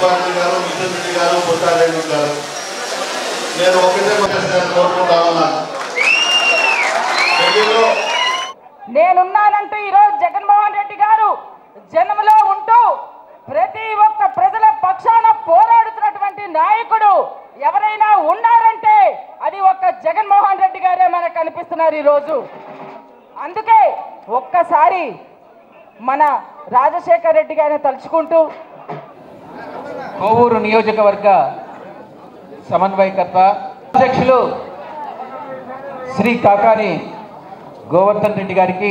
గారు, మిషన్ రెడ్డి గారు, పుట్టారెడ్డి గారు, నేను ఒకటే కోరుకుంటా ఉన్నాను. నేనున్నానంటూ ఈరోజు జగన్మోహన్ రెడ్డి గారు జనంలో ఉంటూ ప్రతి ఒక్క ప్రజల పక్షాన పోరాడుతున్నటువంటి నాయకుడు ఎవరైనా ఉన్నారంటే అది ఒక్క జగన్మోహన్ రెడ్డి గారే మనకు కనిపిస్తున్నారు ఈరోజు. అందుకే ఒక్కసారి మన రాజశేఖర్ రెడ్డి గారిని తలుచుకుంటూ కోవూరు నియోజకవర్గ సమన్వయకర్త అధ్యక్షులు శ్రీ కాకాని గోవర్ధన్ రెడ్డి గారికి,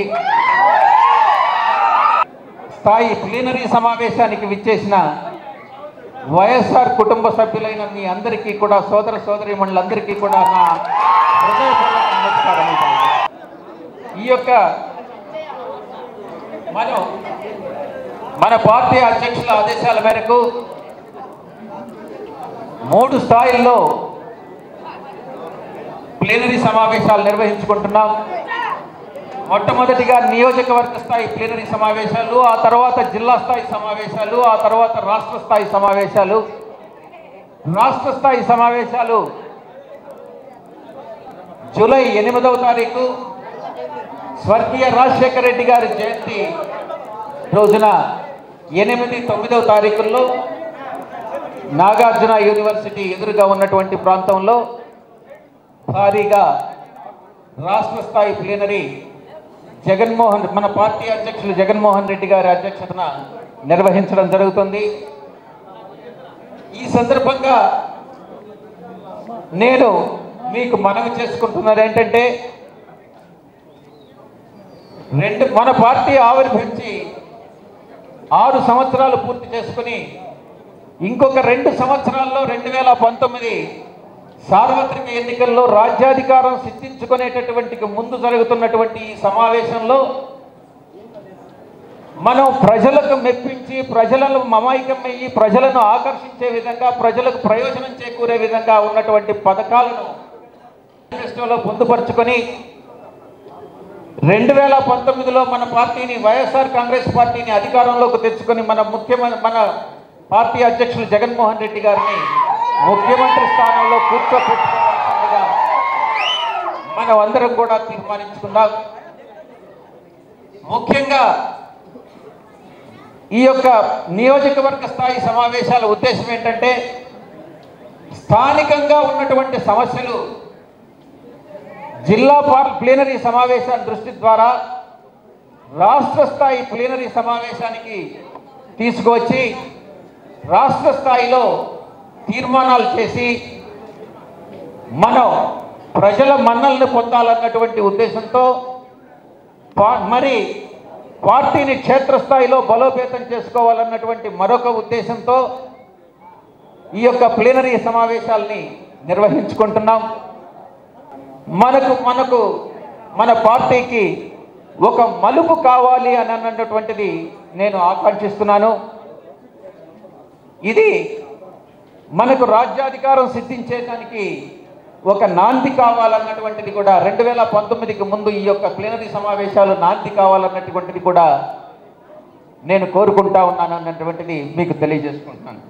స్థాయి ప్లీనరీ సమావేశానికి విచ్చేసిన వైఎస్ఆర్ కుటుంబ సభ్యులైన మీ అందరికీ కూడా, సోదర సోదరీమణులందరికీ కూడా నా హృదయపూర్వక నమస్కారం. ఈ యొక్క మన పార్టీ అధ్యక్షుల ఆదేశాల మేరకు 3 స్థాయిల్లో ప్లీనరీ సమావేశాలు నిర్వహించుకుంటున్నాం. మొట్టమొదటిగా నియోజకవర్గ స్థాయి ప్లీనరీ సమావేశాలు, ఆ తర్వాత జిల్లా స్థాయి సమావేశాలు, ఆ తర్వాత రాష్ట్ర స్థాయి సమావేశాలు. రాష్ట్ర స్థాయి సమావేశాలు జూలై 8వ తారీఖు స్వర్గీయ రాజశేఖర రెడ్డి గారి జయంతి రోజున 8, 9వ తారీఖుల్లో నాగార్జున యూనివర్సిటీ ఎదురుగా ఉన్నటువంటి ప్రాంతంలో భారీగా రాష్ట్ర స్థాయి ప్లీనరీ మన పార్టీ అధ్యక్షులు జగన్మోహన్ రెడ్డి గారి అధ్యక్షతన నిర్వహించడం జరుగుతుంది. ఈ సందర్భంగా నేను మీకు మనవి చేసుకుంటున్నది ఏంటంటే, మన పార్టీ ఆవిర్భవించి 6 సంవత్సరాలు పూర్తి చేసుకుని ఇంకొక 2 సంవత్సరాల్లో 2019 సార్వత్రిక ఎన్నికల్లో రాజ్యాధికారం సిద్ధించుకునేటటువంటి ముందు జరుగుతున్నటువంటి ఈ సమావేశంలో మనం ప్రజలకు మెప్పించి, ప్రజలను మమైకమయ్యి, ప్రజలను ఆకర్షించే విధంగా, ప్రజలకు ప్రయోజనం చేకూరే విధంగా ఉన్నటువంటి పథకాలను మేనిఫెస్టోలో పొందుపరుచుకొని 2019లో మన పార్టీని, వైఎస్ఆర్ కాంగ్రెస్ పార్టీని అధికారంలోకి తెచ్చుకొని మన పార్టీ అధ్యక్షులు జగన్మోహన్ రెడ్డి గారిని ముఖ్యమంత్రి స్థానంలో కూర్చోపెట్టుకోవాల్సిందిగా మనం అందరం కూడా తీర్మానించుకున్నాం. ముఖ్యంగా ఈ యొక్క నియోజకవర్గ స్థాయి సమావేశాల ఉద్దేశం ఏంటంటే, స్థానికంగా ఉన్నటువంటి సమస్యలు జిల్లా ప్లీనరీ సమావేశాల దృష్టి ద్వారా రాష్ట్ర స్థాయి ప్లీనరీ సమావేశానికి తీసుకువచ్చి రాష్ట్ర స్థాయిలో తీర్మానాలు చేసి మనం ప్రజల మన్నలను పొందాలన్నటువంటి ఉద్దేశంతో, మరి పార్టీని క్షేత్రస్థాయిలో బలోపేతం చేసుకోవాలన్నటువంటి మరొక ఉద్దేశంతో ఈ యొక్క ప్లీనరీ సమావేశాలని నిర్వహించుకుంటున్నాం. మన పార్టీకి ఒక మలుపు కావాలి అని అన్నటువంటిది నేను ఆకాంక్షిస్తున్నాను. ఇది మనకు రాజ్యాధికారం సిద్ధించేదానికి ఒక నాంది కావాలన్నటువంటిది కూడా 2019కి ముందు ఈ యొక్క ప్లీనరీ సమావేశాలు నాంది కావాలన్నటువంటిది కూడా నేను కోరుకుంటా ఉన్నాను అన్నటువంటిది మీకు తెలియజేసుకుంటున్నాను.